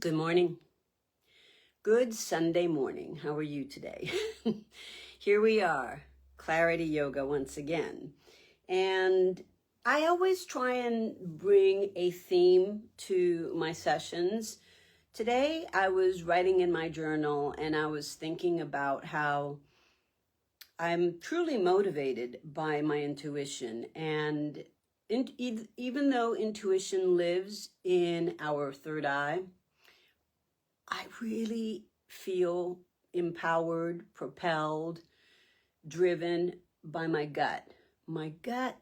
Good morning. Good Sunday morning. How are you today? Here we are, Clarity Yoga once again. And I always try and bring a theme to my sessions. Today I was writing in my journal and I was thinking about how I'm truly motivated by my intuition. And even though intuition lives in our third eye, I really feel empowered, propelled, driven by my gut. My gut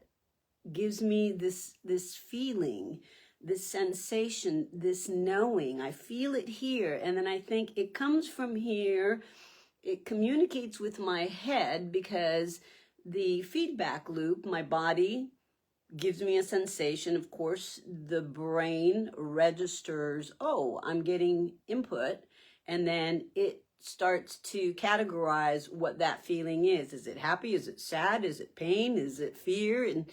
gives me this feeling, this sensation, this knowing. I feel it here, and then I think it comes from here. It communicates with my head because the feedback loop, my body gives me a sensation. Of course, the brain registers, oh, I'm getting input, and then it starts to categorize what that feeling is. Is it happy? Is it sad? Is it pain? Is it fear? And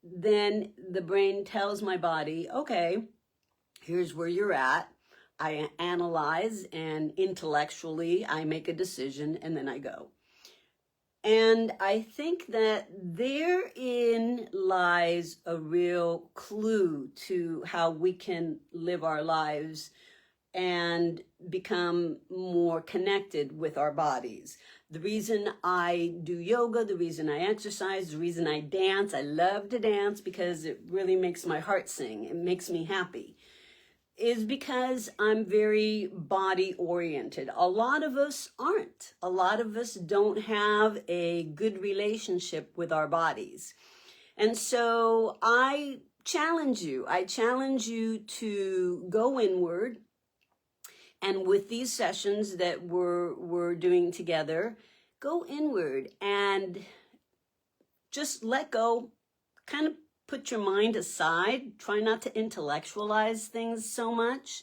then the brain tells my body, okay, here's where you're at. I analyze, and intellectually I make a decision, and then I go. And I think that therein lies a real clue to how we can live our lives and become more connected with our bodies. The reason I do yoga, the reason I exercise, the reason I dance, I love to dance because it really makes my heart sing. It makes me happy. Is because I'm very body oriented. A lot of us aren't. A lot of us don't have a good relationship with our bodies. And so I challenge you to go inward. And with these sessions that we're doing together, go inward and just let go, kind of put your mind aside, try not to intellectualize things so much,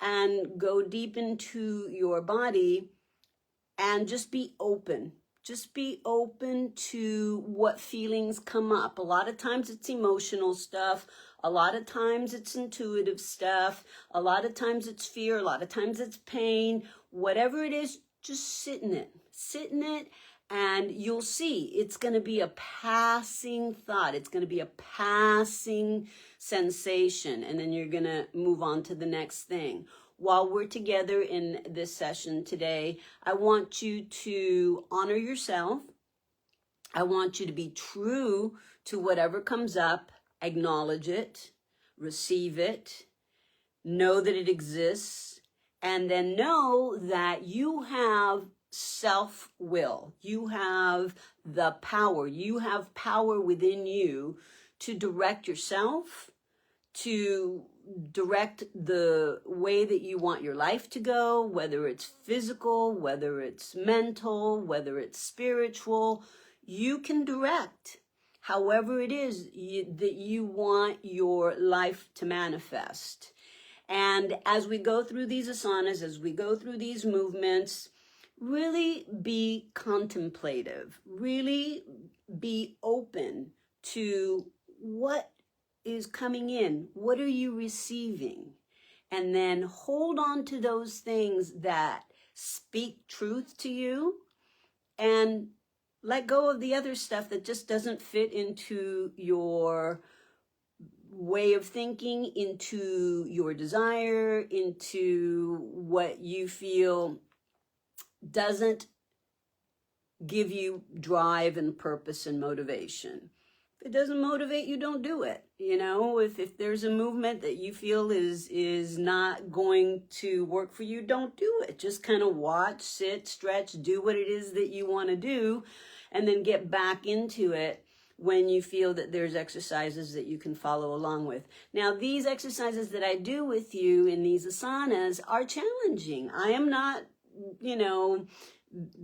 and go deep into your body and just be open. Just be open to what feelings come up. A lot of times it's emotional stuff. A lot of times it's intuitive stuff. A lot of times it's fear. A lot of times it's pain. Whatever it is, just sit in it. Sit in it. And you'll see it's going to be a passing thought. It's going to be a passing sensation. And then you're going to move on to the next thing. While we're together in this session today, I want you to honor yourself. I want you to be true to whatever comes up. Acknowledge it. Receive it. Know that it exists. And then know that you have self-will. You have the power. You have power within you to direct yourself, to direct the way that you want your life to go, whether it's physical, whether it's mental, whether it's spiritual. You can direct however it is that you want your life to manifest. And as we go through these asanas, as we go through these movements, really be contemplative, really be open to what is coming in. What are you receiving? And then hold on to those things that speak truth to you and let go of the other stuff that just doesn't fit into your way of thinking, into your desire, into what you feel doesn't give you drive and purpose and motivation. If it doesn't motivate you, don't do it. You know, if there's a movement that you feel is not going to work for you, don't do it. Just kind of watch, sit, stretch, do what it is that you want to do, and then get back into it when you feel that there's exercises that you can follow along with. Now, these exercises that I do with you in these asanas are challenging. I am not,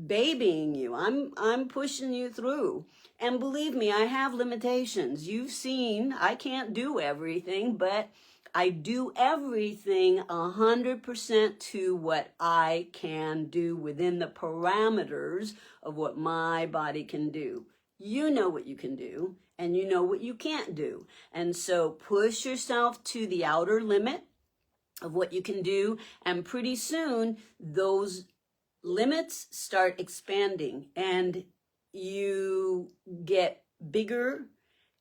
babying you. I'm pushing you through. And believe me, I have limitations. You've seen I can't do everything, but I do everything 100% to what I can do within the parameters of what my body can do. You know what you can do, and you know what you can't do. And so push yourself to the outer limit. of what you can do. And pretty soon, those limits start expanding and you get bigger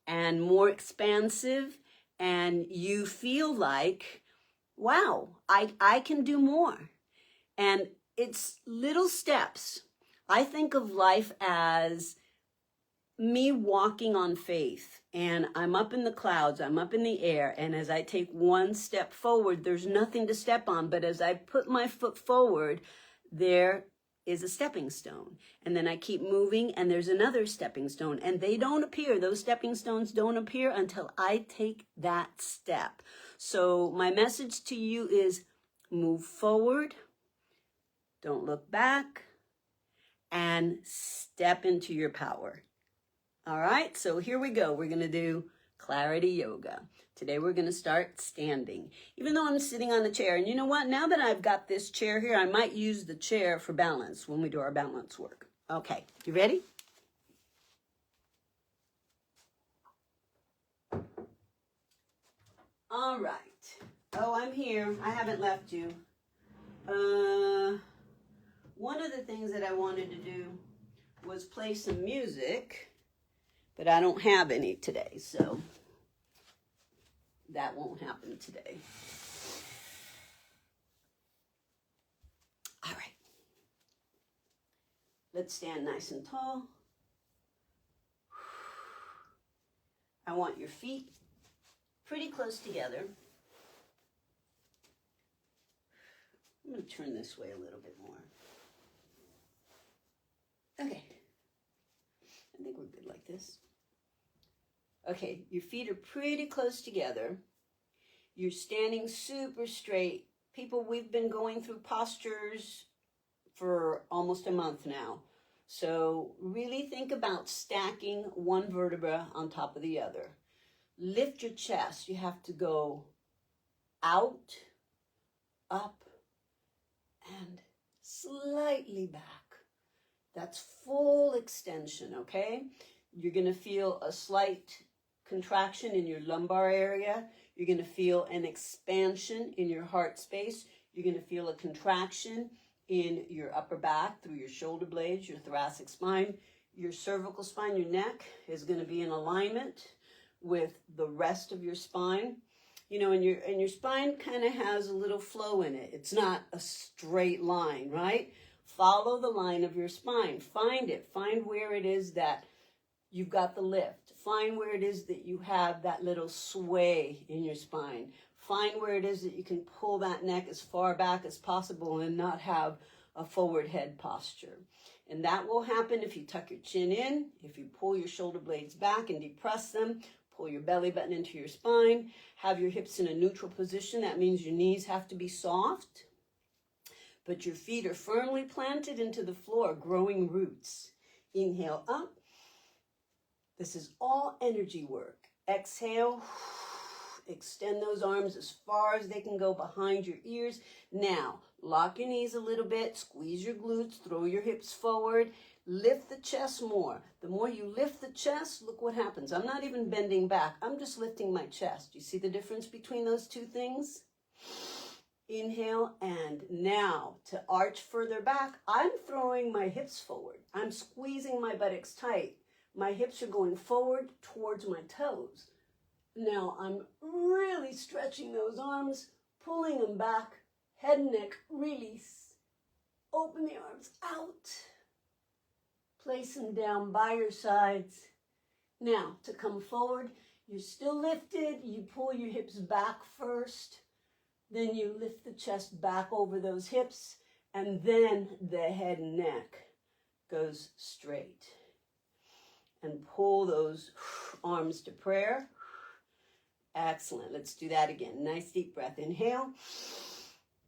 and more expansive, and you feel like, wow, I can do more. And it's little steps. I think of life as me walking on faith, and I'm up in the clouds, I'm up in the air, and as I take one step forward, there's nothing to step on, but as I put my foot forward, there is a stepping stone. And then I keep moving and there's another stepping stone, and they don't appear. Those stepping stones don't appear until I take that step. So my message to you is move forward, don't look back, and step into your power. All right, so here we go. We're going to do clarity yoga. Today we're going to start standing, even though I'm sitting on the chair. And you know what? Now that I've got this chair here, I might use the chair for balance when we do our balance work. Okay, you ready? All right. Oh, I'm here. I haven't left you. One of the things that I wanted to do was play some music, but I don't have any today, so that won't happen today. All right. Let's stand nice and tall. I want your feet pretty close together. I'm going to turn this way a little bit more. Okay. I think we're good like this. Okay, your feet are pretty close together. You're standing super straight. People, we've been going through postures for almost a month now. So really think about stacking one vertebra on top of the other. Lift your chest. You have to go out, up, and slightly back. That's full extension, okay? You're going to feel a slight contraction in your lumbar area. You're going to feel an expansion in your heart space. You're going to feel a contraction in your upper back through your shoulder blades, your thoracic spine. Your cervical spine, your neck is going to be in alignment with the rest of your spine. You know, and your spine kind of has a little flow in it. It's not a straight line, right? Follow the line of your spine. Find it. Find where it is that you've got the lift. Find where it is that you have that little sway in your spine. Find where it is that you can pull that neck as far back as possible and not have a forward head posture. And that will happen if you tuck your chin in, if you pull your shoulder blades back and depress them, pull your belly button into your spine, have your hips in a neutral position. That means your knees have to be soft, but your feet are firmly planted into the floor, growing roots. Inhale up. This is all energy work. Exhale. Extend those arms as far as they can go behind your ears. Now, lock your knees a little bit, squeeze your glutes, throw your hips forward, lift the chest more. The more you lift the chest, look what happens. I'm not even bending back. I'm just lifting my chest. You see the difference between those two things? Inhale, and now to arch further back, I'm throwing my hips forward. I'm squeezing my buttocks tight. My hips are going forward towards my toes. Now I'm really stretching those arms, pulling them back, head and neck, release. Open the arms out. Place them down by your sides. Now to come forward, you're still lifted. You pull your hips back first. Then you lift the chest back over those hips, and then the head and neck goes straight. And pull those arms to prayer. Excellent. Let's do that again. Nice deep breath. Inhale.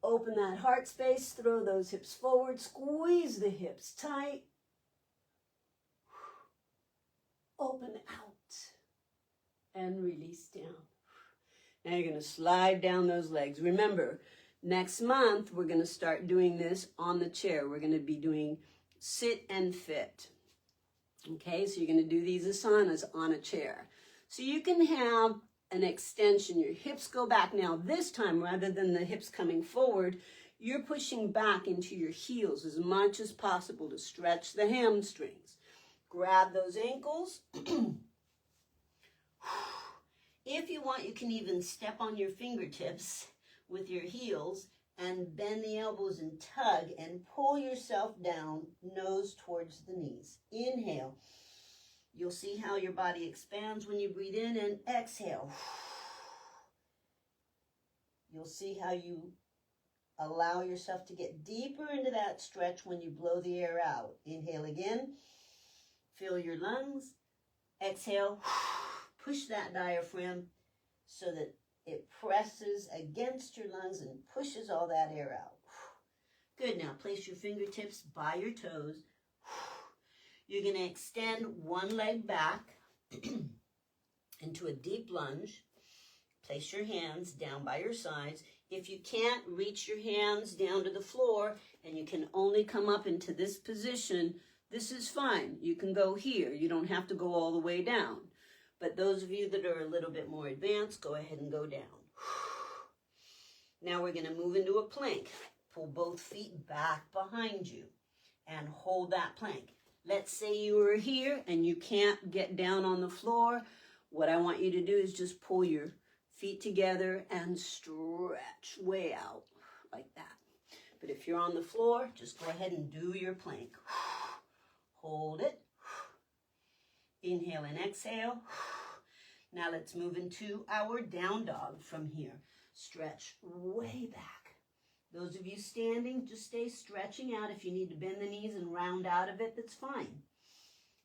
Open that heart space. Throw those hips forward. Squeeze the hips tight. Open out. And release down. Now you're going to slide down those legs. Remember, next month we're going to start doing this on the chair. We're going to be doing sit and fit. Okay, so you're going to do these asanas on a chair. So you can have an extension. Your hips go back. Now this time, rather than the hips coming forward, you're pushing back into your heels as much as possible to stretch the hamstrings. Grab those ankles. If you want, you can even step on your fingertips with your heels and bend the elbows and tug and pull yourself down, nose towards the knees. Inhale. You'll see how your body expands when you breathe in, and exhale. You'll see how you allow yourself to get deeper into that stretch when you blow the air out. Inhale again. Fill your lungs. Exhale. Push that diaphragm so that it presses against your lungs and pushes all that air out. Good. Now place your fingertips by your toes. You're going to extend one leg back into a deep lunge. Place your hands down by your sides. If you can't reach your hands down to the floor and you can only come up into this position, this is fine. You can go here. You don't have to go all the way down. But those of you that are a little bit more advanced, go ahead and go down. Now we're going to move into a plank. Pull both feet back behind you and hold that plank. Let's say you are here and you can't get down on the floor. What I want you to do is just pull your feet together and stretch way out like that. But if you're on the floor, just go ahead and do your plank. Hold it. Inhale and exhale. Now let's move into our down dog from here. Stretch way back. Those of you standing, just stay stretching out. If you need to bend the knees and round out of it, that's fine.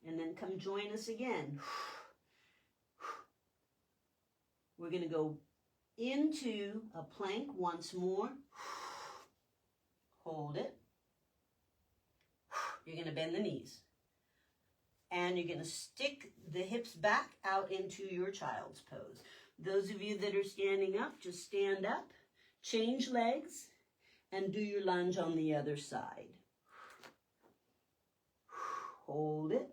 And then come join us again. We're going to go into a plank once more. Hold it. You're going to bend the knees. And you're going to stick the hips back out into your child's pose. Those of you that are standing up, just stand up, change legs, and do your lunge on the other side. Hold it.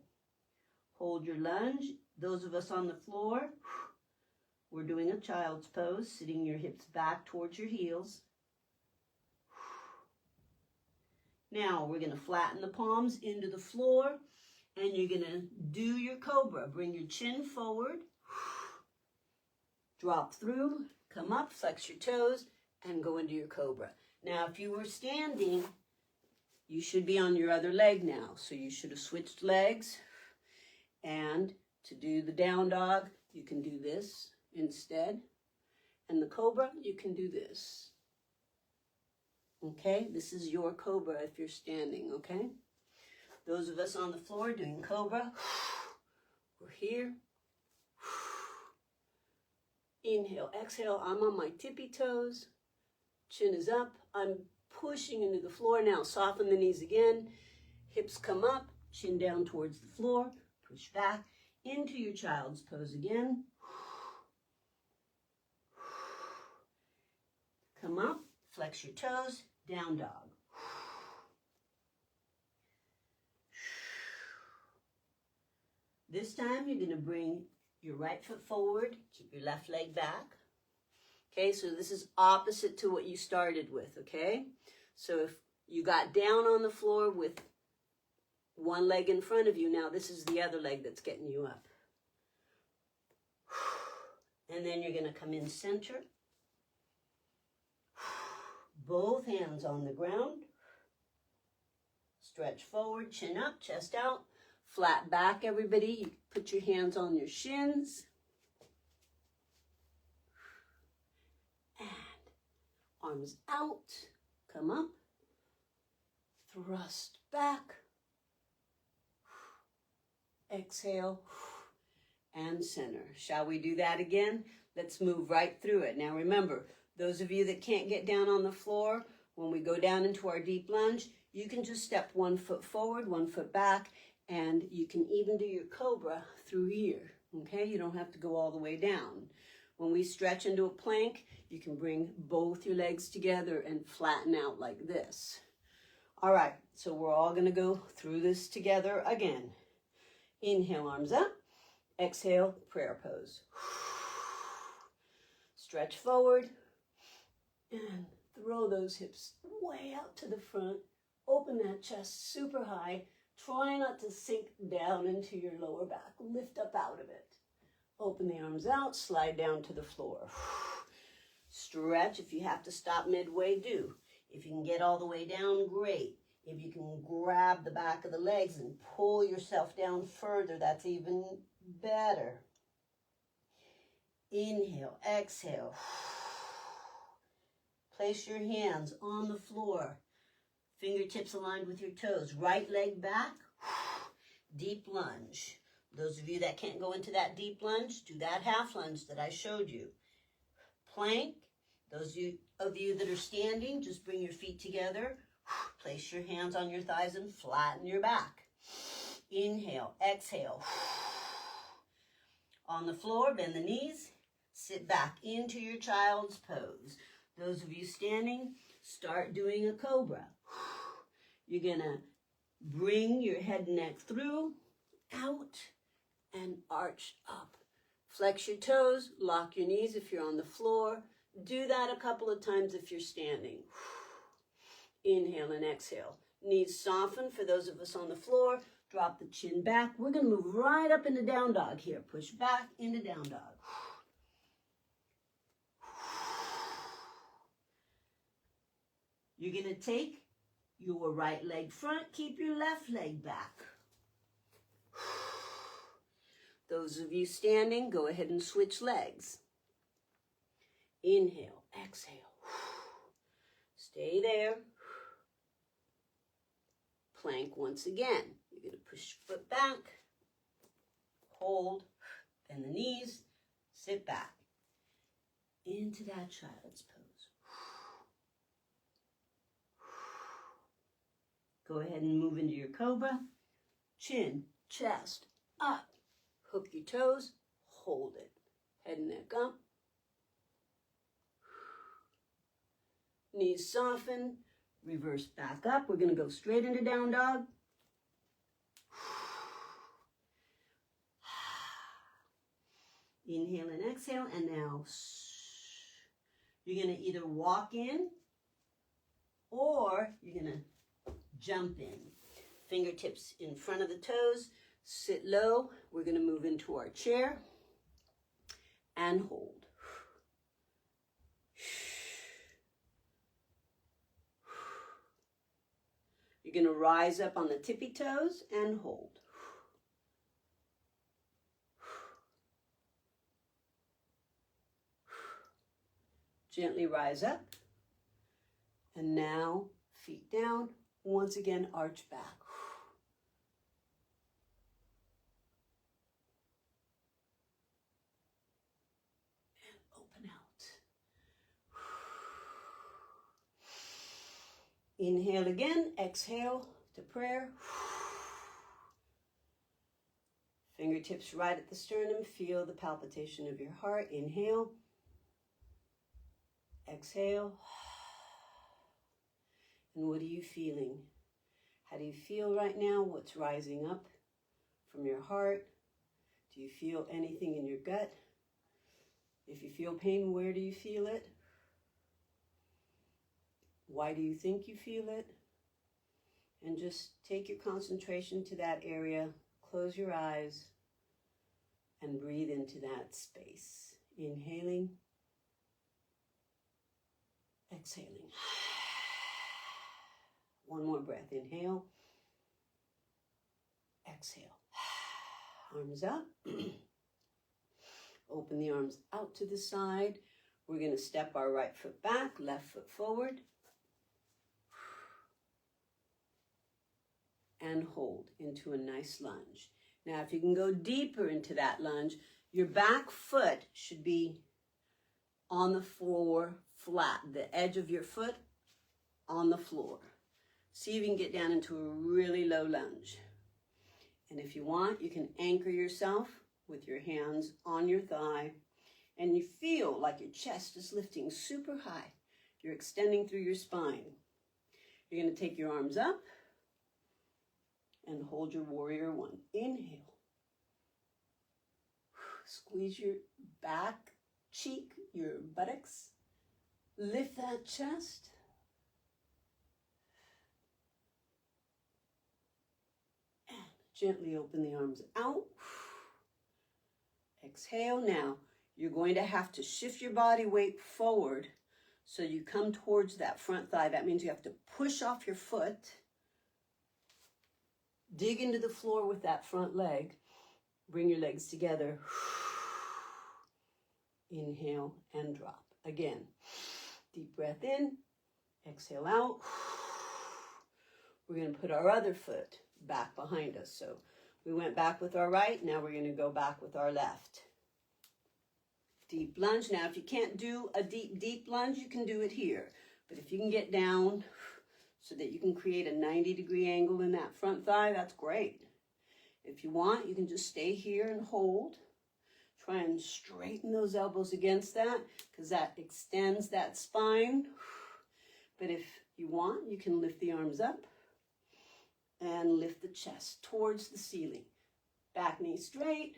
Hold your lunge. Those of us on the floor, we're doing a child's pose, sitting your hips back towards your heels. Now we're going to flatten the palms into the floor, and you're going to do your cobra. Bring your chin forward, drop through, come up, flex your toes, and go into your cobra. Now, if you were standing, you should be on your other leg now. So you should have switched legs. And to do the down dog, you can do this instead. And the cobra, you can do this. Okay? This is your cobra if you're standing, okay? Those of us on the floor doing cobra, we're here. Inhale, exhale. I'm on my tippy toes. Chin is up. I'm pushing into the floor now. Soften the knees again. Hips come up. Chin down towards the floor. Push back into your child's pose again. Come up. Flex your toes. Down dog. This time you're going to bring your right foot forward. Keep your left leg back. Okay, so this is opposite to what you started with, okay? So if you got down on the floor with one leg in front of you, now this is the other leg that's getting you up. And then you're going to come in center. Both hands on the ground. Stretch forward, chin up, chest out. Flat back, everybody. You put your hands on your shins. Arms out, come up, thrust back, exhale, and center. Shall we do that again? Let's move right through it. Now remember, those of you that can't get down on the floor, when we go down into our deep lunge, you can just step 1 foot forward, 1 foot back, and you can even do your cobra through here, okay? You don't have to go all the way down. When we stretch into a plank, you can bring both your legs together and flatten out like this. All right, so we're all going to go through this together again. Inhale, arms up. Exhale, prayer pose. Stretch forward and throw those hips way out to the front. Open that chest super high. Try not to sink down into your lower back. Lift up out of it. Open the arms out, slide down to the floor. Stretch. If you have to stop midway, do. If you can get all the way down, great. If you can grab the back of the legs and pull yourself down further, that's even better. Inhale, exhale. Place your hands on the floor. Fingertips aligned with your toes. Right leg back. Deep lunge. Those of you that can't go into that deep lunge, do that half lunge that I showed you. Plank. Those of you that are standing, just bring your feet together. Place your hands on your thighs and flatten your back. Inhale, exhale. On the floor, bend the knees. Sit back into your child's pose. Those of you standing, start doing a cobra. You're going to bring your head and neck through, out, and arch up. Flex your toes, lock your knees if you're on the floor. Do that a couple of times if you're standing. Inhale and exhale. Knees soften for those of us on the floor. Drop the chin back. We're going to move right up into down dog here. Push back into down dog. You're going to take your right leg front. Keep your left leg back. Those of you standing, go ahead and switch legs. Inhale, exhale. Stay there. Plank once again. You're going to push foot back. Hold. Bend the knees. Sit back. Into that child's pose. Go ahead and move into your cobra. Chin, chest, up. Hook your toes. Hold it. Head and neck up. Knees soften. Reverse back up. We're going to go straight into down dog. Inhale and exhale. And now you're going to either walk in or you're going to jump in. Fingertips in front of the toes. Sit low. We're going to move into our chair and hold. You're going to rise up on the tippy toes and hold. Gently rise up. And now, feet down. Once again, arch back. And open out. Inhale again. Exhale to prayer. Fingertips right at the sternum. Feel the palpitation of your heart. Inhale. Exhale. And what are you feeling? How do you feel right now? What's rising up from your heart? Do you feel anything in your gut? If you feel pain, where do you feel it? Why do you think you feel it? And just take your concentration to that area. Close your eyes and breathe into that space. Inhaling. Exhaling. One more breath. Inhale. Exhale. Arms up. Open the arms out to the side. We're going to step our right foot back, left foot forward. And hold into a nice lunge. Now, if you can go deeper into that lunge, your back foot should be on the floor flat, the edge of your foot on the floor. See if you can get down into a really low lunge. And if you want, you can anchor yourself with your hands on your thigh, and you feel like your chest is lifting super high. You're extending through your spine. You're going to take your arms up and hold your warrior one. Inhale. Squeeze your back, cheek, your buttocks. Lift that chest. And gently open the arms out. Exhale. Now, you're going to have to shift your body weight forward so you come towards that front thigh. That means you have to push off your foot. Dig into the floor with that front leg. Bring your legs together. Inhale and drop. Again, deep breath in. Exhale out. We're going to put our other foot back behind us. So we went back with our right. Now we're going to go back with our left. Deep lunge. Now, if you can't do a deep lunge, you can do it here. But if you can get down so that you can create a 90-degree angle in that front thigh, that's great. If you want, you can just stay here and hold. Try and straighten those elbows against that because that extends that spine. But if you want, you can lift the arms up and lift the chest towards the ceiling. Back knee straight,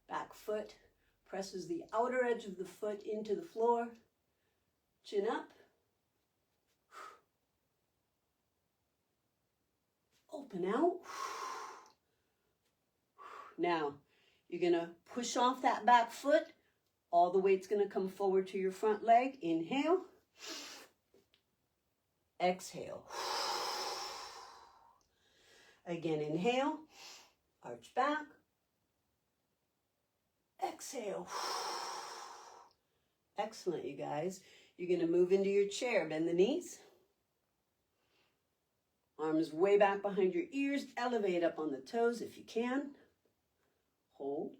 back foot presses the outer edge of the foot into the floor. Chin up. Open out. Now, you're going to push off that back foot. All the weight's going to come forward to your front leg. Inhale. Exhale. Again, inhale. Arch back. Exhale. Excellent, you guys. You're going to move into your chair. Bend the knees. Arms way back behind your ears. Elevate up on the toes if you can. Hold.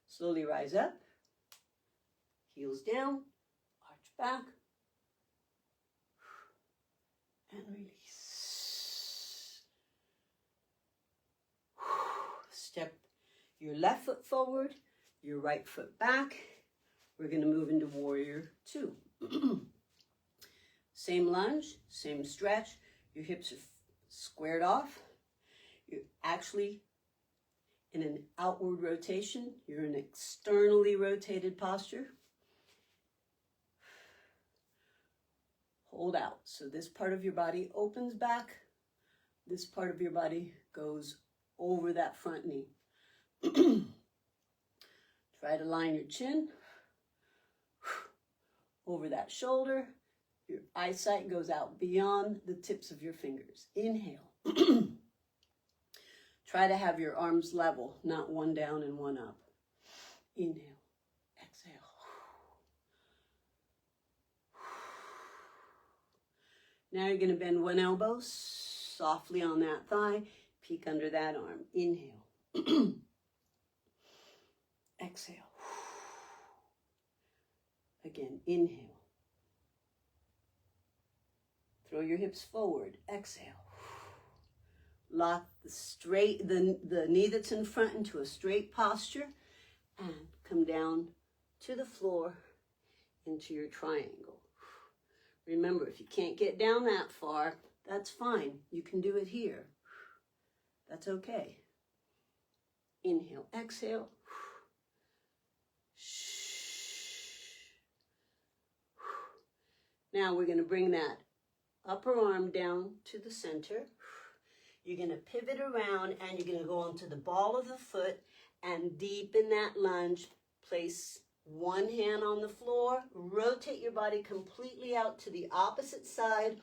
Slowly rise up. Heels down. Arch back. And release. Step your left foot forward, your right foot back. We're going to move into warrior 2. Same lunge, same stretch. Your hips are squared off. You're actually in an outward rotation. You're in an externally rotated posture. Hold out. So this part of your body opens back. This part of your body goes over that front knee. Try to line your chin over that shoulder. Your eyesight goes out beyond the tips of your fingers. Inhale. Try to have your arms level, not one down and one up. Inhale. Exhale. Now you're going to bend one elbow softly on that thigh. Peek under that arm. Inhale. Exhale. Again, inhale. Throw your hips forward. Exhale. Lock the knee that's in front into a straight posture and come down to the floor into your triangle. Remember, if you can't get down that far, that's fine. You can do it here. That's okay. Inhale, exhale. Now we're going to bring that upper arm down to the center. You're going to pivot around and you're going to go onto the ball of the foot and deepen that lunge. Place one hand on the floor. Rotate your body completely out to the opposite side.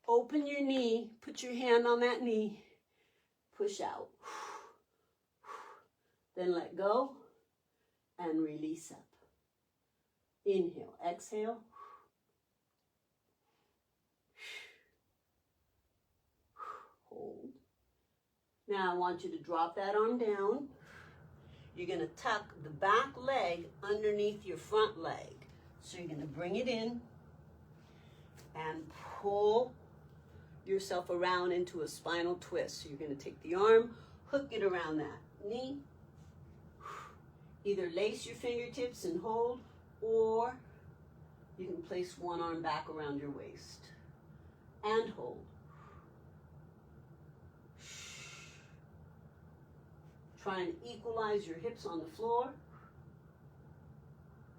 Open your knee. Put your hand on that knee. Push out. Then let go and release up. Inhale, exhale. Hold. Now I want you to drop that arm down. You're going to tuck the back leg underneath your front leg. So you're going to bring it in and pull yourself around into a spinal twist. So you're going to take the arm, hook it around that knee. Either lace your fingertips and hold, or you can place one arm back around your waist and hold. Try and equalize your hips on the floor.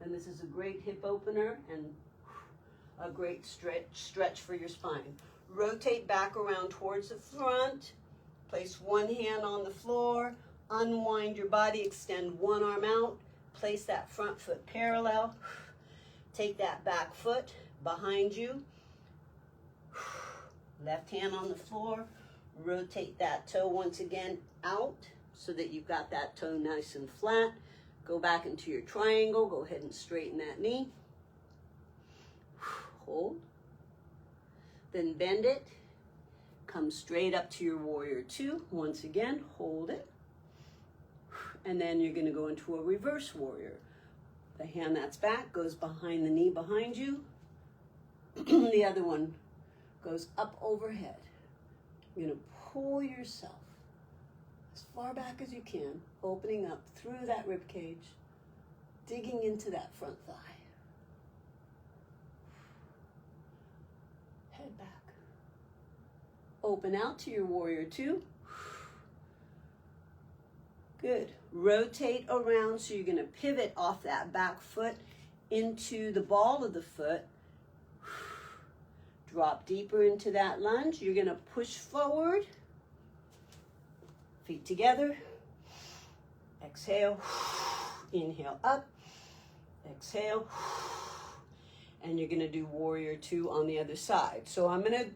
And this is a great hip opener and a great stretch for your spine. Rotate back around towards the front. Place one hand on the floor. Unwind your body. Extend one arm out. Place that front foot parallel. Take that back foot behind you. Left hand on the floor. Rotate that toe once again out so that you've got that toe nice and flat. Go back into your triangle. Go ahead and straighten that knee. Hold. Then bend it. Come straight up to your warrior two. Once again, hold it. And then you're going to go into a reverse warrior. The hand that's back goes behind the knee behind you. The other one goes up overhead. You're going to pull yourself as far back as you can, opening up through that rib cage, digging into that front thigh. Head back. Open out to your warrior two. Good. Rotate around, so you're going to pivot off that back foot into the ball of the foot. Drop deeper into that lunge. You're going to push forward. Feet together. Exhale. Inhale up. Exhale. And you're going to do warrior two on the other side. So I'm going to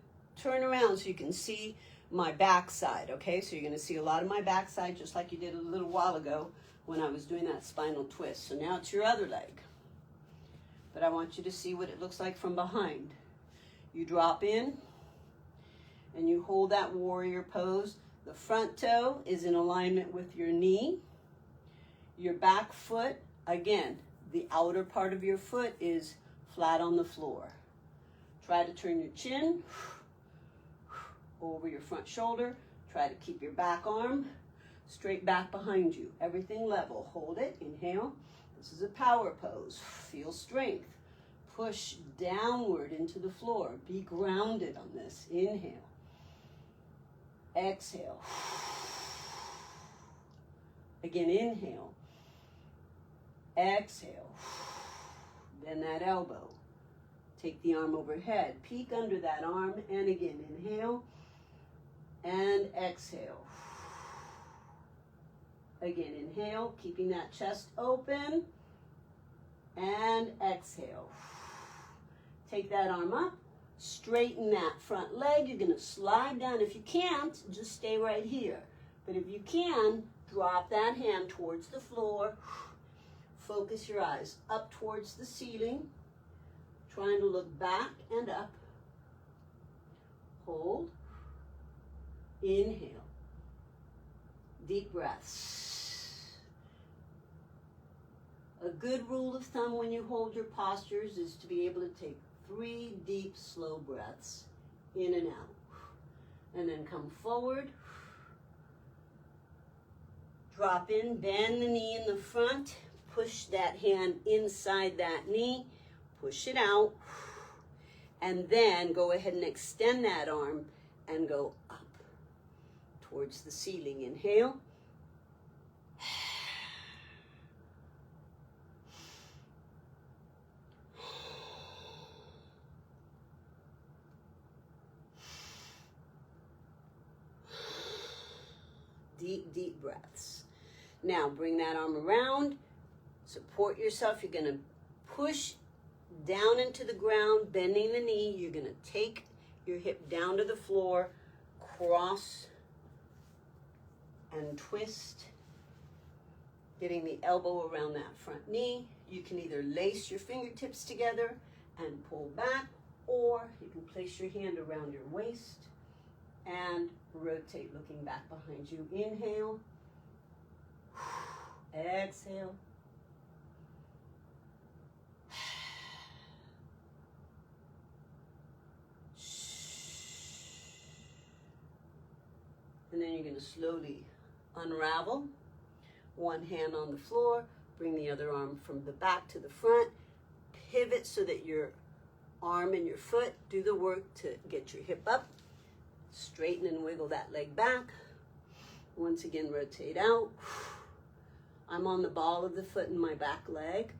turn around so you can see my backside, okay? So you're going to see a lot of my backside just like you did a little while ago when I was doing that spinal twist. So now it's your other leg. But I want you to see what it looks like from behind. You drop in and you hold that warrior pose. The front toe is in alignment with your knee. Your back foot, again, the outer part of your foot is flat on the floor. Try to turn your chin over your front shoulder. Try to keep your back arm straight back behind you. Everything level. Hold it. Inhale. This is a power pose. Feel strength. Push downward into the floor. Be grounded on this. Inhale. Exhale. Again, inhale. Exhale. Bend that elbow. Take the arm overhead. Peek under that arm. And again, inhale. And exhale. Again, inhale, keeping that chest open. And exhale. Take that arm up. Straighten that front leg. You're going to slide down. If you can't, just stay right here. But if you can, drop that hand towards the floor. Focus your eyes up towards the ceiling. Trying to look back and up. Hold. Inhale. Deep breaths. A good rule of thumb when you hold your postures is to be able to take 3 deep, slow breaths in and out. And then come forward. Drop in, bend the knee in the front. Push that hand inside that knee. Push it out. And then go ahead and extend that arm and go up towards the ceiling. Inhale. Deep, deep breaths. Now bring that arm around. Support yourself. You're going to push down into the ground, bending the knee. You're going to take your hip down to the floor, cross and twist, getting the elbow around that front knee. You can either lace your fingertips together and pull back, or you can place your hand around your waist and rotate looking back behind you. Inhale. Exhale. And then you're going to slowly unravel. One hand on the floor. Bring the other arm from the back to the front. Pivot so that your arm and your foot do the work to get your hip up. Straighten and wiggle that leg back. Once again, rotate out. I'm on the ball of the foot in my back leg.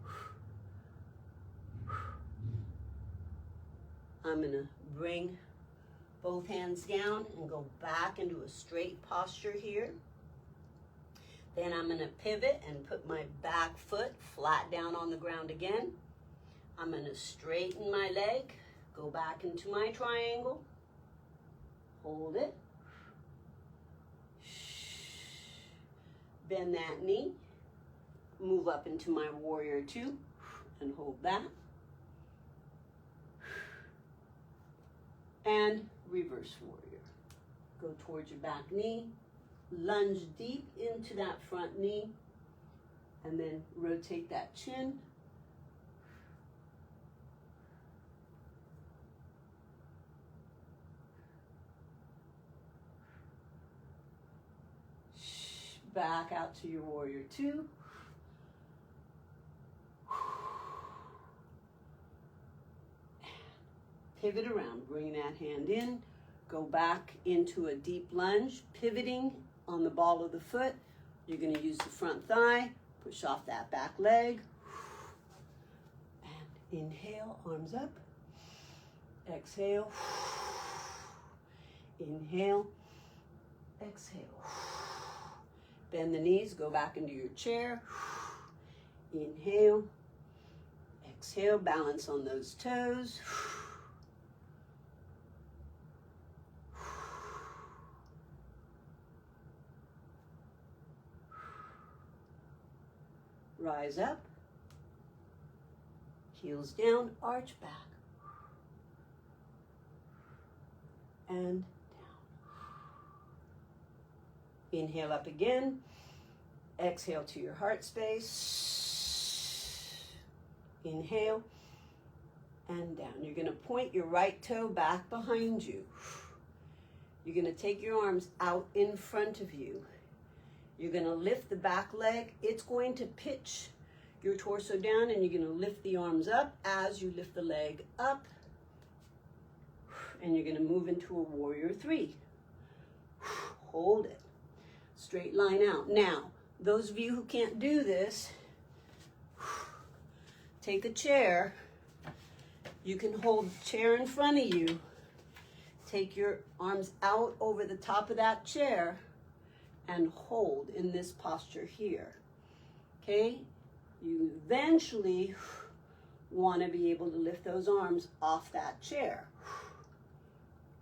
I'm going to bring both hands down and go back into a straight posture here. Then I'm going to pivot and put my back foot flat down on the ground again. I'm going to straighten my leg, go back into my triangle, hold it, bend that knee, move up into my warrior two and hold that, and reverse warrior. Go towards your back knee, lunge deep into that front knee, and then rotate that chin. Back out to your warrior two. Pivot around, bring that hand in, go back into a deep lunge, pivoting on the ball of the foot. You're going to use the front thigh, push off that back leg, and inhale, arms up, exhale, inhale, exhale. Bend the knees, go back into your chair, inhale, exhale, balance on those toes. Rise up, heels down, arch back, and down. Inhale up again, exhale to your heart space, inhale, and down. You're going to point your right toe back behind you. You're going to take your arms out in front of you. You're going to lift the back leg. It's going to pitch your torso down, and you're going to lift the arms up as you lift the leg up. And you're going to move into a warrior three. Hold it. Straight line out. Now, those of you who can't do this, take a chair. You can hold the chair in front of you. Take your arms out over the top of that chair and hold in this posture here. Okay? You eventually want to be able to lift those arms off that chair.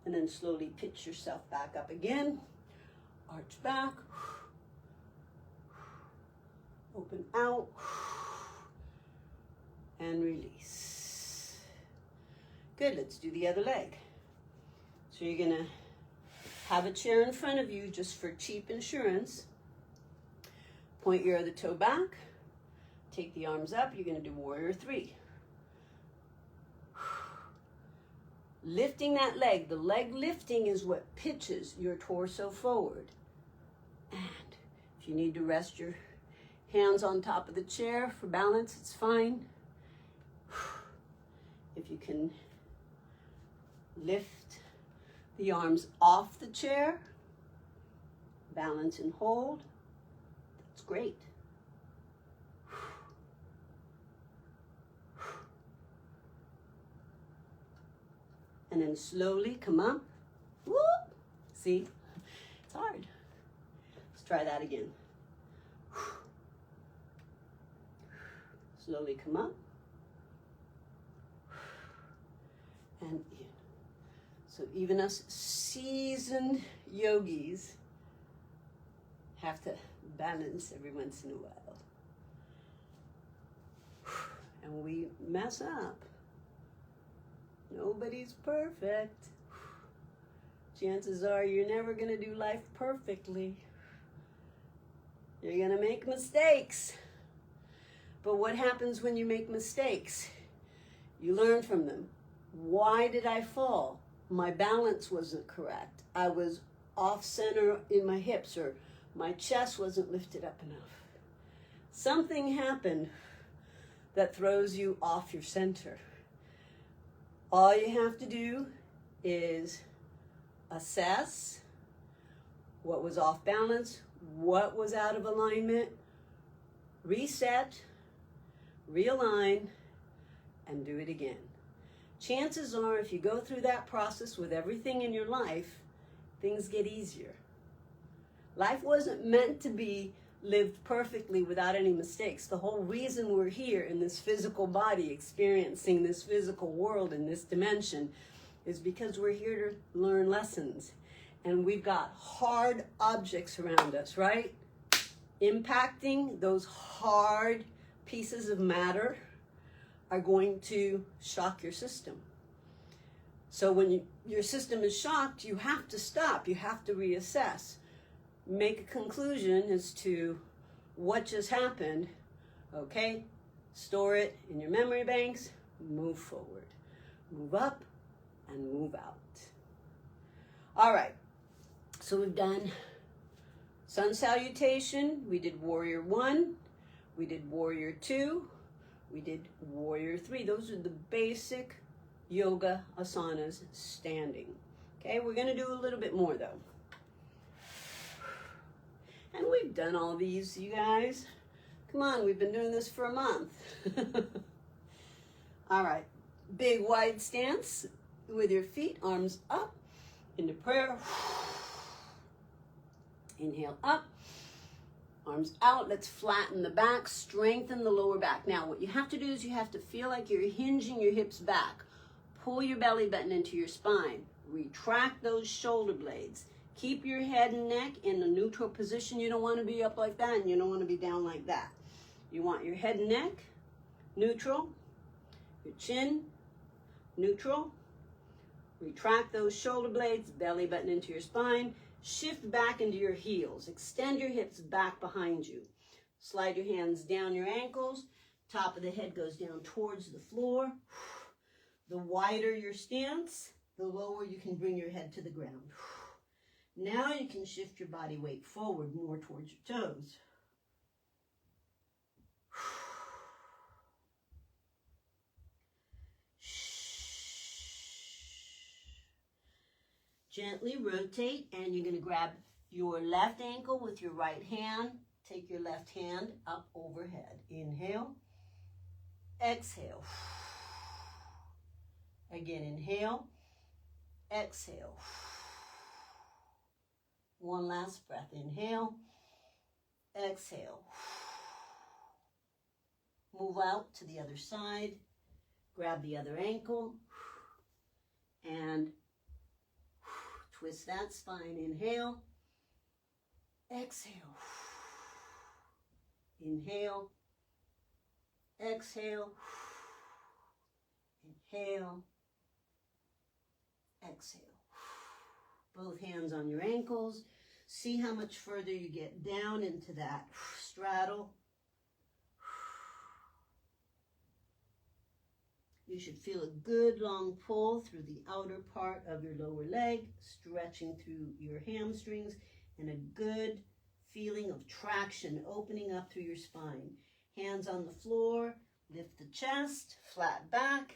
And then slowly pitch yourself back up again. Arch back. Open out. And release. Good, let's do the other leg. So you're going to have a chair in front of you just for cheap insurance. Point your other toe back. Take the arms up. You're going to do warrior three. Lifting that leg. The leg lifting is what pitches your torso forward. And if you need to rest your hands on top of the chair for balance, it's fine. If you can lift the arms off the chair, balance and hold, that's great. And then slowly come up. Whoop. See, it's hard. Let's try that again. Slowly come up. And in. So even us seasoned yogis have to balance every once in a while. And we mess up. Nobody's perfect. Chances are you're never going to do life perfectly. You're going to make mistakes. But what happens when you make mistakes? You learn from them. Why did I fall? My balance wasn't correct. I was off center in my hips, or my chest wasn't lifted up enough. Something happened that throws you off your center. All you have to do is assess what was off balance, what was out of alignment, reset, realign, and do it again. Chances are, if you go through that process with everything in your life, things get easier. Life wasn't meant to be lived perfectly without any mistakes. The whole reason we're here in this physical body, experiencing this physical world in this dimension, is because we're here to learn lessons. And we've got hard objects around us, right? Impacting those hard pieces of matter are going to shock your system. So when your system is shocked, you have to stop. You have to reassess. Make a conclusion as to what just happened. Okay? Store it in your memory banks. Move forward. Move up and move out. All right. So we've done sun salutation. We did warrior 1. We did warrior 2. We did warrior 3. Those are the basic yoga asanas standing. Okay, we're going to do a little bit more though. And we've done all these, you guys. Come on, we've been doing this for a month. All right, big wide stance with your feet, arms up into prayer. Inhale up. Arms out, let's flatten the back, strengthen the lower back. Now, what you have to do is you have to feel like you're hinging your hips back. Pull your belly button into your spine. Retract those shoulder blades. Keep your head and neck in a neutral position. You don't want to be up like that, and you don't want to be down like that. You want your head and neck neutral, your chin neutral. Retract those shoulder blades, belly button into your spine. Shift back into your heels. Extend your hips back behind you. Slide your hands down your ankles. Top of the head goes down towards the floor. The wider your stance, the lower you can bring your head to the ground. Now you can shift your body weight forward more towards your toes. Gently rotate, and you're going to grab your left ankle with your right hand. Take your left hand up overhead. Inhale. Exhale. Again, inhale. Exhale. One last breath. Inhale. Exhale. Move out to the other side. Grab the other ankle. And twist that spine. Inhale. Exhale. Inhale. Exhale. Inhale. Exhale. Both hands on your ankles. See how much further you get down into that straddle. You should feel a good long pull through the outer part of your lower leg, stretching through your hamstrings, and a good feeling of traction opening up through your spine. Hands on the floor, lift the chest, flat back,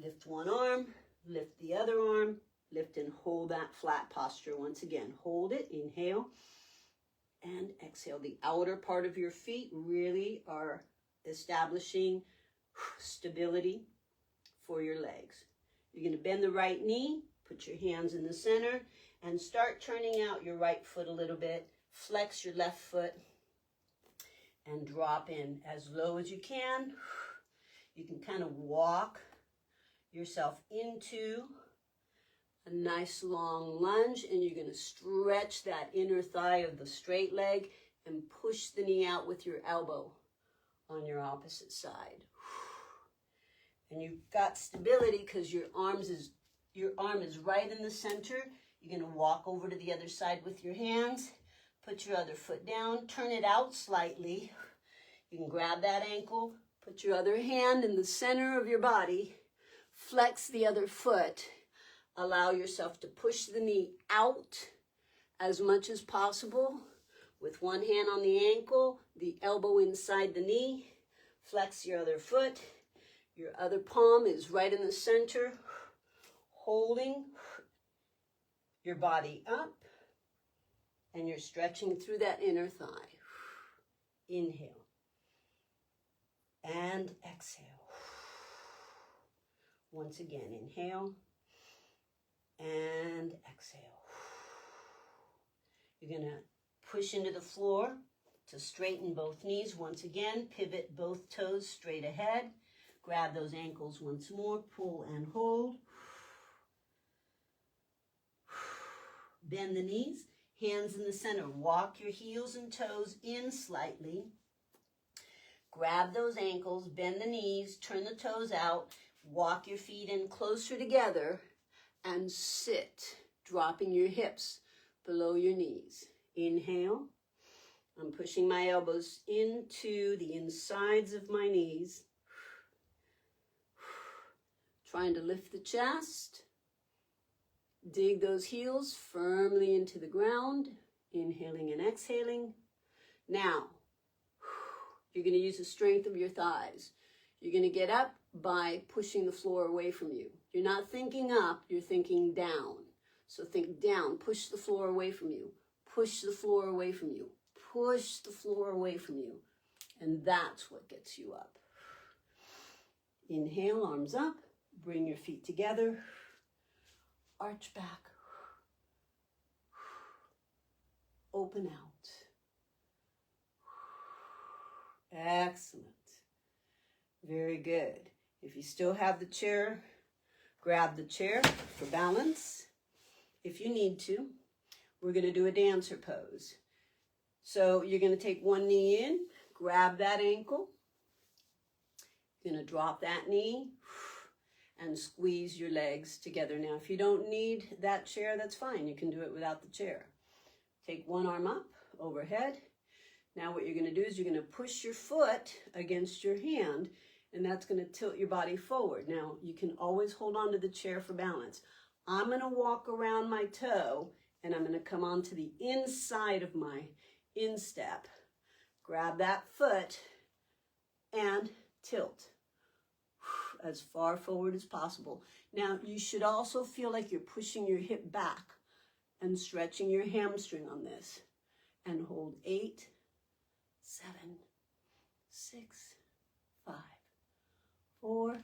lift one arm, lift the other arm, lift and hold that flat posture once again. Hold it, inhale, and exhale. The outer part of your feet really are establishing stability for your legs. You're going to bend the right knee, put your hands in the center, and start turning out your right foot a little bit. Flex your left foot and drop in as low as you can. You can kind of walk yourself into a nice long lunge, and you're going to stretch that inner thigh of the straight leg and push the knee out with your elbow on your opposite side. And you've got stability because your arm is right in the center. You're going to walk over to the other side with your hands. Put your other foot down. Turn it out slightly. You can grab that ankle. Put your other hand in the center of your body. Flex the other foot. Allow yourself to push the knee out as much as possible. With one hand on the ankle, the elbow inside the knee. Flex your other foot. Your other palm is right in the center, holding your body up And you're stretching through that inner thigh. Inhale. And exhale. Once again, inhale. And exhale. You're going to push into the floor to straighten both knees. Once again, pivot both toes straight ahead. Grab those ankles once more. Pull and hold. Bend the knees. Hands in the center. Walk your heels and toes in slightly. Grab those ankles. Bend the knees. Turn the toes out. Walk your feet in closer together. And sit, dropping your hips below your knees. Inhale. I'm pushing my elbows into the insides of my knees. Trying to lift the chest. Dig those heels firmly into the ground. Inhaling and exhaling. Now, you're going to use the strength of your thighs. You're going to get up by pushing the floor away from you. You're not thinking up, you're thinking down. So think down, push the floor away from you. Push the floor away from you. Push the floor away from you. And that's what gets you up. Inhale, arms up. Bring your feet together. Arch back. Open out. Excellent. Very good. If you still have the chair, grab the chair for balance. If you need to, we're going to do a dancer pose. So you're going to take one knee in, grab that ankle. You're going to drop that knee and squeeze your legs together. Now, if you don't need that chair, that's fine. You can do it without the chair. Take one arm up, overhead. Now what you're going to do is you're going to push your foot against your hand, and that's going to tilt your body forward. Now, you can always hold on to the chair for balance. I'm going to walk around my toe, and I'm going to come onto the inside of my instep. Grab that foot and tilt as far forward as possible. Now, you should also feel like you're pushing your hip back and stretching your hamstring on this. And hold 8, 7, 6, 5, 4.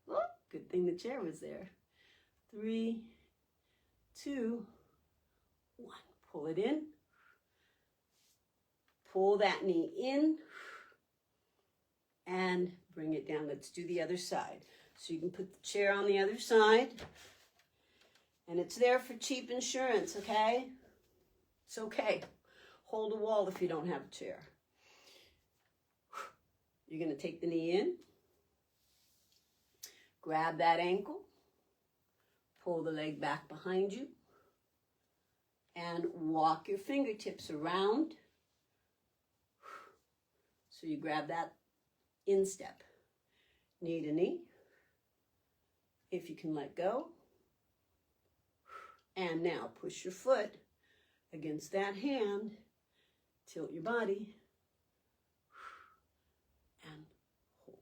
Oh, good thing the chair was there. 3, 2, 1. Pull it in. Pull that knee in. And bring it down. Let's do the other side. So you can put the chair on the other side. And it's there for cheap insurance, okay? It's okay. Hold a wall if you don't have a chair. You're going to take the knee in. Grab that ankle. Pull the leg back behind you. And walk your fingertips around. So you grab that instep. Knee to knee. If you can let go. And now push your foot against that hand. Tilt your body. And hold.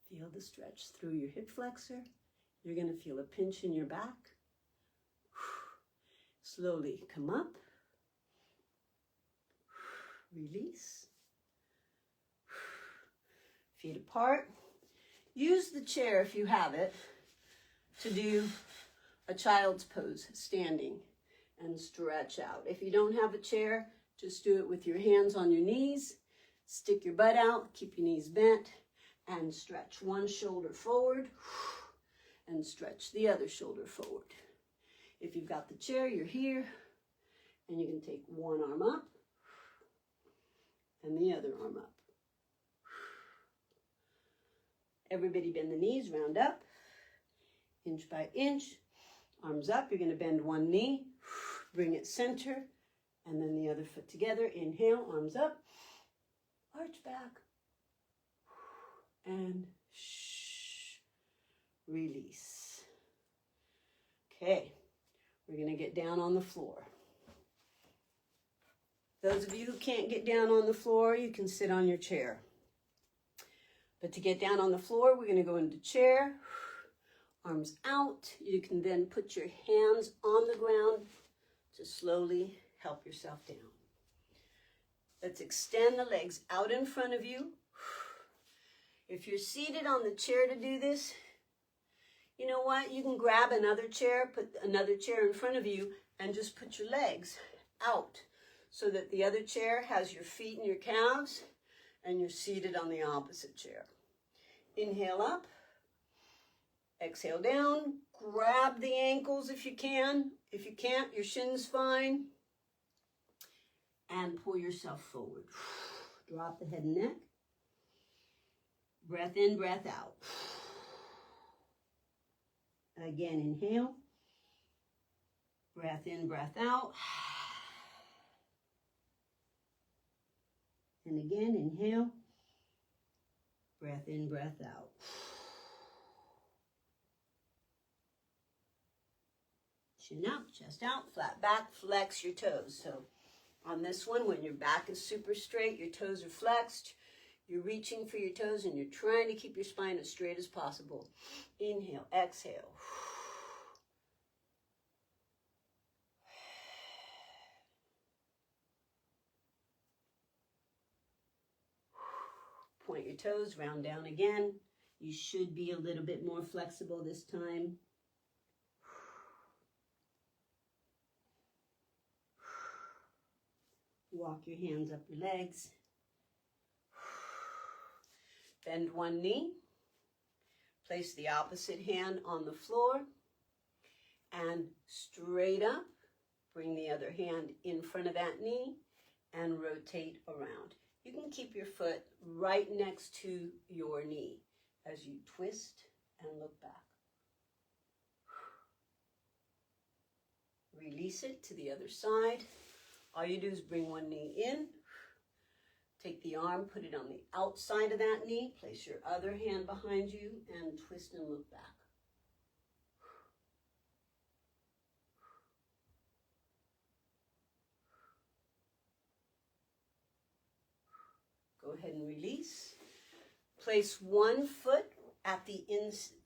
Feel the stretch through your hip flexor. You're going to feel a pinch in your back. Slowly come up. Release. Feet apart. Use the chair, if you have it, to do a child's pose, standing, and stretch out. If you don't have a chair, just do it with your hands on your knees. Stick your butt out, keep your knees bent, and stretch one shoulder forward, and stretch the other shoulder forward. If you've got the chair, you're here, and you can take one arm up, and the other arm up. Everybody bend the knees, round up, inch by inch, arms up. You're going to bend one knee, bring it center, and then the other foot together. Inhale, arms up, arch back, and release. Okay, we're going to get down on the floor. Those of you who can't get down on the floor, you can sit on your chair. But to get down on the floor, we're going to go into chair, Arms out. You can then put your hands on the ground to slowly help yourself down. Let's extend the legs out in front of you. If you're seated on the chair to do this, you know what? You can grab another chair, put another chair in front of you, and just put your legs out so that the other chair has your feet and your calves, and you're seated on the opposite chair. Inhale up. Exhale down. Grab the ankles if you can. If you can't, your shin's fine. And pull yourself forward. Drop the head and neck. Breath in, breath out. Again, inhale. Breath in, breath out. And again, inhale. Breath in, breath out. Chin up, chest out, flat back, flex your toes. So on this one, when your back is super straight, your toes are flexed, you're reaching for your toes and you're trying to keep your spine as straight as possible. Inhale, exhale. Point your toes, round down again. You should be a little bit more flexible this time. Walk your hands up your legs. Bend one knee. Place the opposite hand on the floor. And straight up. Bring the other hand in front of that knee and rotate around. You can keep your foot right next to your knee as you twist and look back. Release it to the other side. All you do is bring one knee in, take the arm, put it on the outside of that knee, place your other hand behind you, and twist and look back. Go ahead and release. Place one foot at the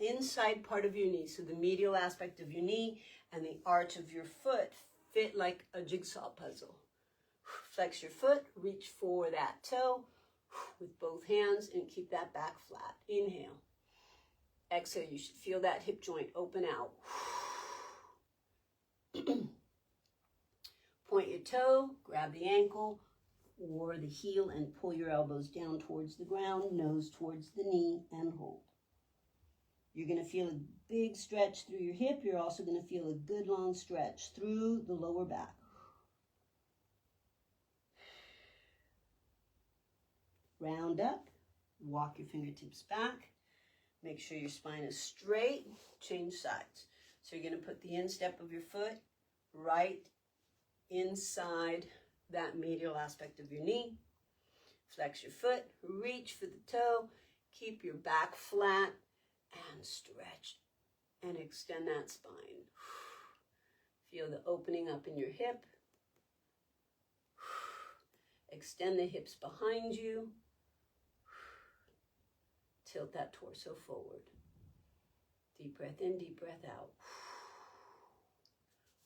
inside part of your knee, so the medial aspect of your knee and the arch of your foot fit like a jigsaw puzzle. Flex your foot, reach for that toe with both hands and keep that back flat. Inhale. Exhale, you should feel that hip joint open out. Point your toe, grab the ankle or the heel and pull your elbows down towards the ground, nose towards the knee, and hold. You're going to feel a big stretch through your hip. You're also going to feel a good long stretch through the lower back. Round up, walk your fingertips back. Make sure your spine is straight. Change sides. So you're going to put the instep of your foot right inside that medial aspect of your knee. Flex your foot, reach for the toe, keep your back flat, and stretch and extend that spine. Feel the opening up in your hip. Extend the hips behind you. Tilt that torso forward. Deep breath in, deep breath out.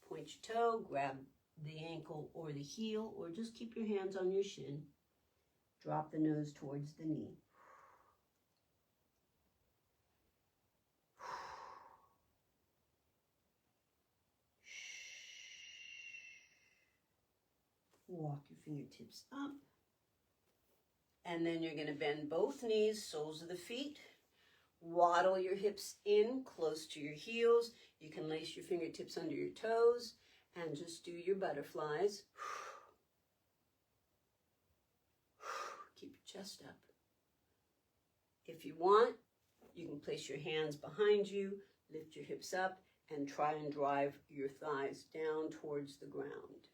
Point your toe, grab the ankle or the heel, or just keep your hands on your shin. Drop the nose towards the knee. Walk your fingertips up. And then you're going to bend both knees, soles of the feet. Waddle your hips in close to your heels. You can lace your fingertips under your toes and just do your butterflies. Keep your chest up. If you want, you can place your hands behind you, lift your hips up, and try and drive your thighs down towards the ground.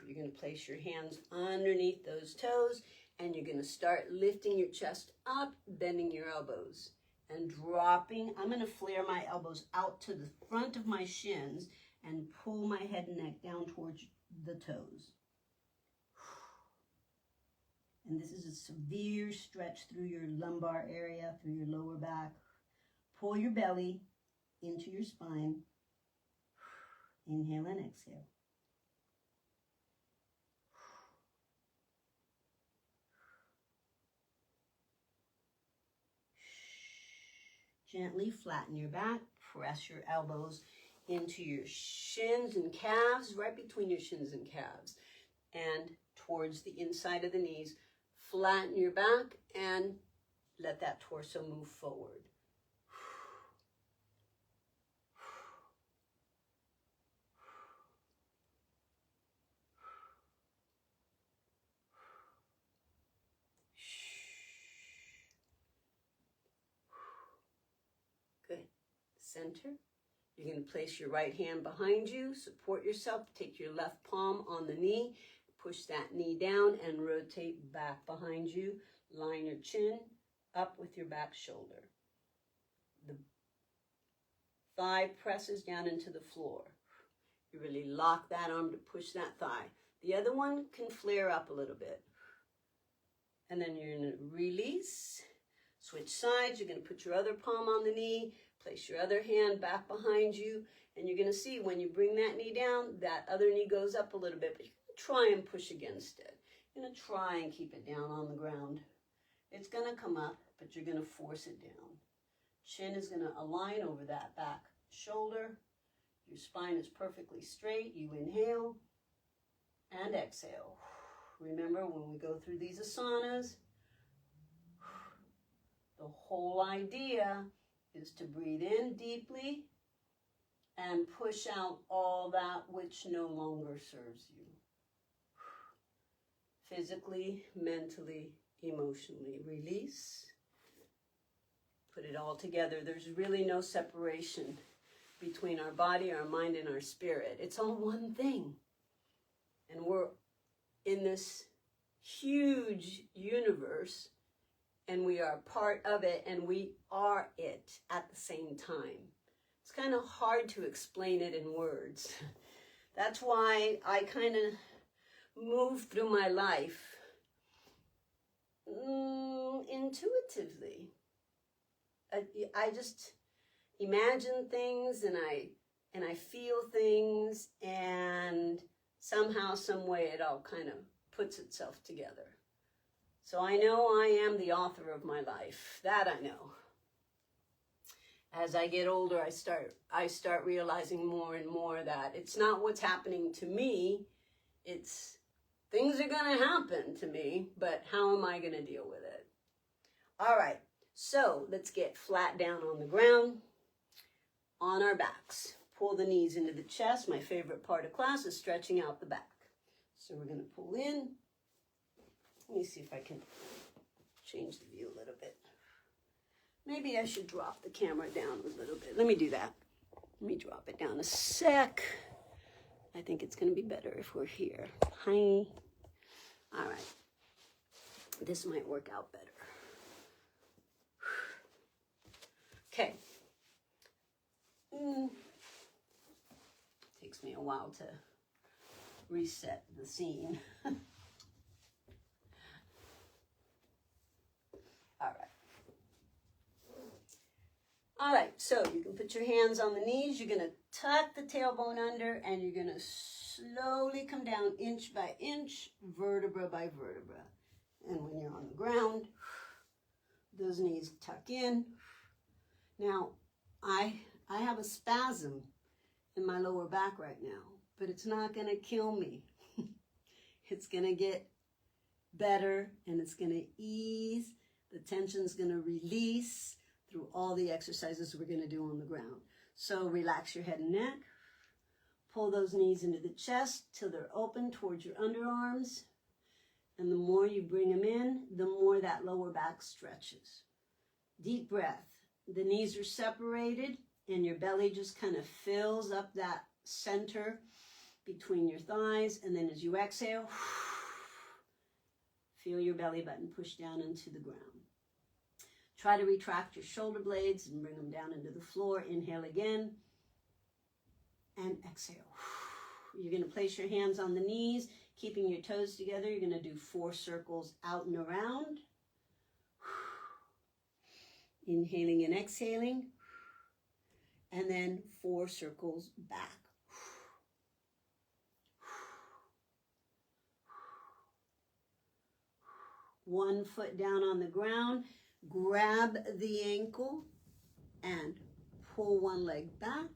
You're going to place your hands underneath those toes, and you're going to start lifting your chest up, bending your elbows, and dropping. I'm going to flare my elbows out to the front of my shins and pull my head and neck down towards the toes. And this is a severe stretch through your lumbar area, through your lower back. Pull your belly into your spine. Inhale and exhale. Gently flatten your back. Press your elbows into your shins and calves, right between your shins and calves, and towards the inside of the knees. Flatten your back and let that torso move forward. Good. Center. You're going to place your right hand behind you, support yourself, take your left palm on the knee, push that knee down and rotate back behind you. Line your chin up with your back shoulder. The thigh presses down into the floor. You really lock that arm to push that thigh. The other one can flare up a little bit. And then you're going to release, switch sides. You're going to put your other palm on the knee, place your other hand back behind you, and you're going to see when you bring that knee down, that other knee goes up a little bit, but you're going to try and push against it. You're going to try and keep it down on the ground. It's going to come up, but you're going to force it down. Chin is going to align over that back shoulder. Your spine is perfectly straight. You inhale and exhale. Remember, when we go through these asanas, the whole idea is to breathe in deeply and push out all that which no longer serves you. Physically, mentally, emotionally. Release. Put it all together. There's really no separation between our body, our mind, and our spirit. It's all one thing. And we're in this huge universe, and we are part of it, and we are it at the same time. It's kind of hard to explain it in words. That's why I kind of move through my life intuitively. I just imagine things, and I feel things, and somehow, some way, it all kind of puts itself together. So I know I am the author of my life. That I know. As I get older, I start realizing more and more that it's not what's happening to me. It's things are going to happen to me, but how am I going to deal with it? All right, so let's get flat down on the ground, on our backs. Pull the knees into the chest. My favorite part of class is stretching out the back. So we're going to pull in. Let me see if I can change the view a little bit. Maybe I should drop the camera down a little bit. Let me do that. Let me drop it down a sec. I think it's going to be better if we're here. Hi. All right. This might work out better. Okay. Takes me a while to reset the scene. All right, so you can put your hands on the knees. You're going to tuck the tailbone under, and you're going to slowly come down inch by inch, vertebra by vertebra. And when you're on the ground, those knees tuck in. Now, I have a spasm in my lower back right now, but it's not going to kill me. It's going to get better, and it's going to ease. The tension's going to release through all the exercises we're going to do on the ground. So relax your head and neck. Pull those knees into the chest till they're open towards your underarms. And the more you bring them in, the more that lower back stretches. Deep breath. The knees are separated, and your belly just kind of fills up that center between your thighs. And then as you exhale, feel your belly button push down into the ground. Try to retract your shoulder blades and bring them down into the floor. Inhale again and exhale. You're going to place your hands on the knees, keeping your toes together. You're going to do 4 circles out and around. Inhaling and exhaling. and then 4 circles back. One foot down on the ground, grab the ankle and pull one leg back.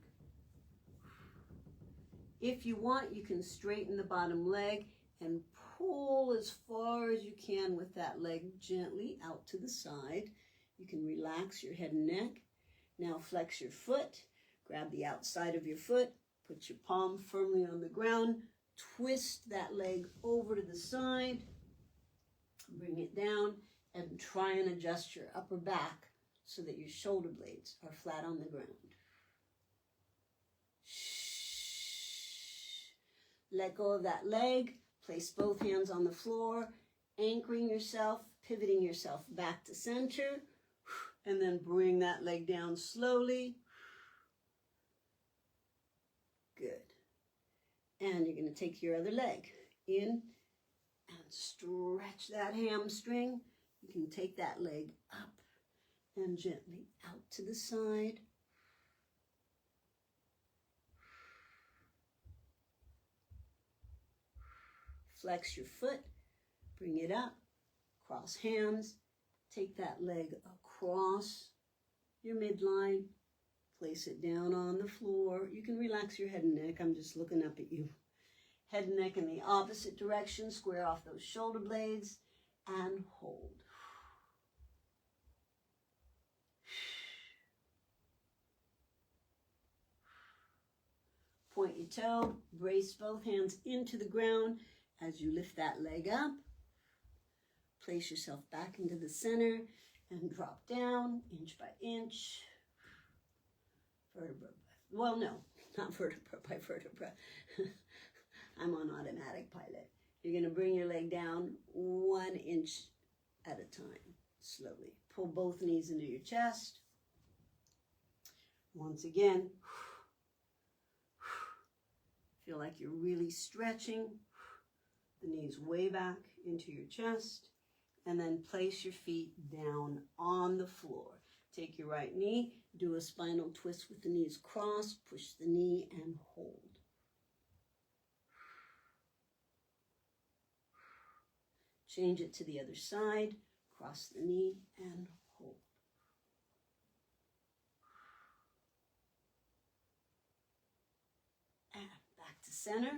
If you want, you can straighten the bottom leg and pull as far as you can with that leg gently out to the side. You can relax your head and neck. Now flex your foot, grab the outside of your foot, put your palm firmly on the ground, twist that leg over to the side, bring it down, and try and adjust your upper back so that your shoulder blades are flat on the ground. Let go of that leg, place both hands on the floor, anchoring yourself, pivoting yourself back to center, and then bring that leg down slowly. Good. And you're going to take your other leg in and stretch that hamstring. You can take that leg up and gently out to the side. Flex your foot, bring it up, cross hands, take that leg across your midline, place it down on the floor. You can relax your head and neck. I'm just looking up at you. Head and neck in the opposite direction, square off those shoulder blades, and hold. Point your toe, brace both hands into the ground as you lift that leg up. Place yourself back into the center and drop down inch by inch. Vertebra. Well, no, not vertebra by vertebra. I'm on automatic pilot. You're going to bring your leg down 1 inch at a time, slowly. Pull both knees into your chest. Once again, feel like you're really stretching. The knees way back into your chest. And then place your feet down on the floor. Take your right knee, do a spinal twist with the knees crossed, push the knee and hold. Change it to the other side, cross the knee and hold. And back to center.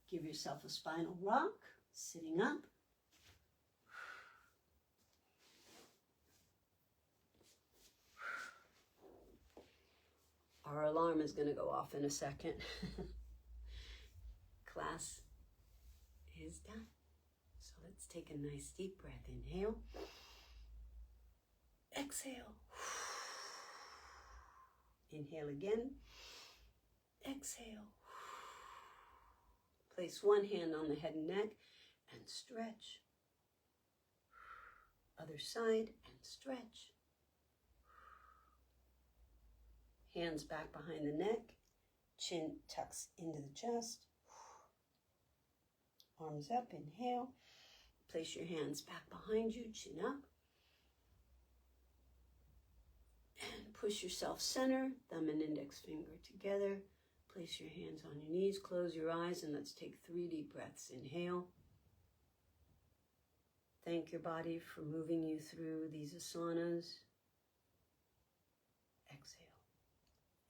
Give yourself a spinal rock, sitting up. Our alarm is going to go off in a second. Class is done. So let's take a nice deep breath. Inhale. Exhale. Inhale again. Exhale. Place one hand on the head and neck and stretch. Other side and stretch. Hands back behind the neck. Chin tucks into the chest. Arms up, inhale. Place your hands back behind you, chin up. And push yourself center, thumb and index finger together. Place your hands on your knees, close your eyes, and let's take 3 deep breaths. Inhale. Thank your body for moving you through these asanas. Exhale.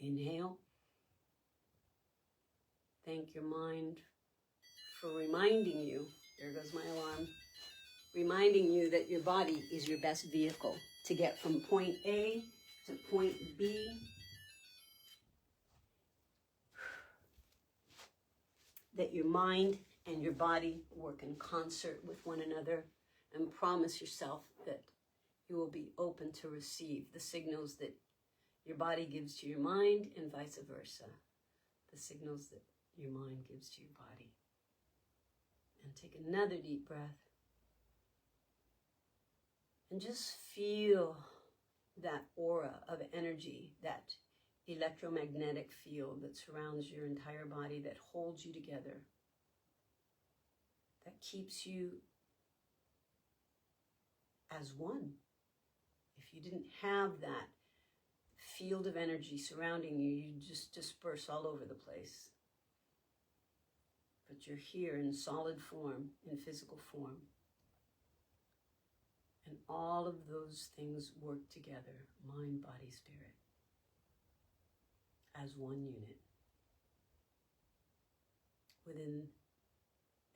Inhale. Thank your mind for reminding you, there goes my alarm, reminding you that your body is your best vehicle to get from point A to point B. That your mind and your body work in concert with one another, and promise yourself that you will be open to receive the signals that your body gives to your mind and vice versa. The signals that your mind gives to your body. And take another deep breath. And just feel that aura of energy, that electromagnetic field that surrounds your entire body, that holds you together, that keeps you as one. If you didn't have that field of energy surrounding you. You just disperse all over the place. But you're here in solid form, in physical form. And all of those things work together, mind, body, spirit, as one unit, within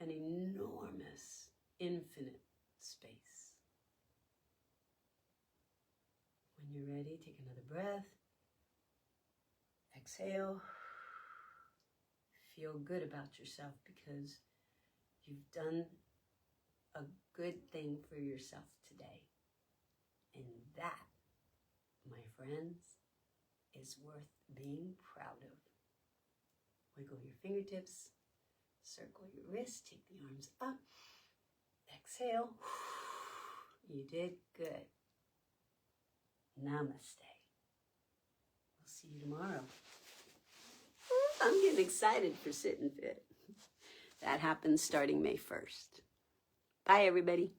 an enormous, infinite space. When you're ready, take another breath. Exhale. Feel good about yourself because you've done a good thing for yourself today. And that, my friends, is worth being proud of. Wiggle your fingertips, circle your wrists, take the arms up, exhale. You did good. Namaste. We'll see you tomorrow. I'm getting excited for Sit and Fit. That happens starting May 1st. Bye, everybody.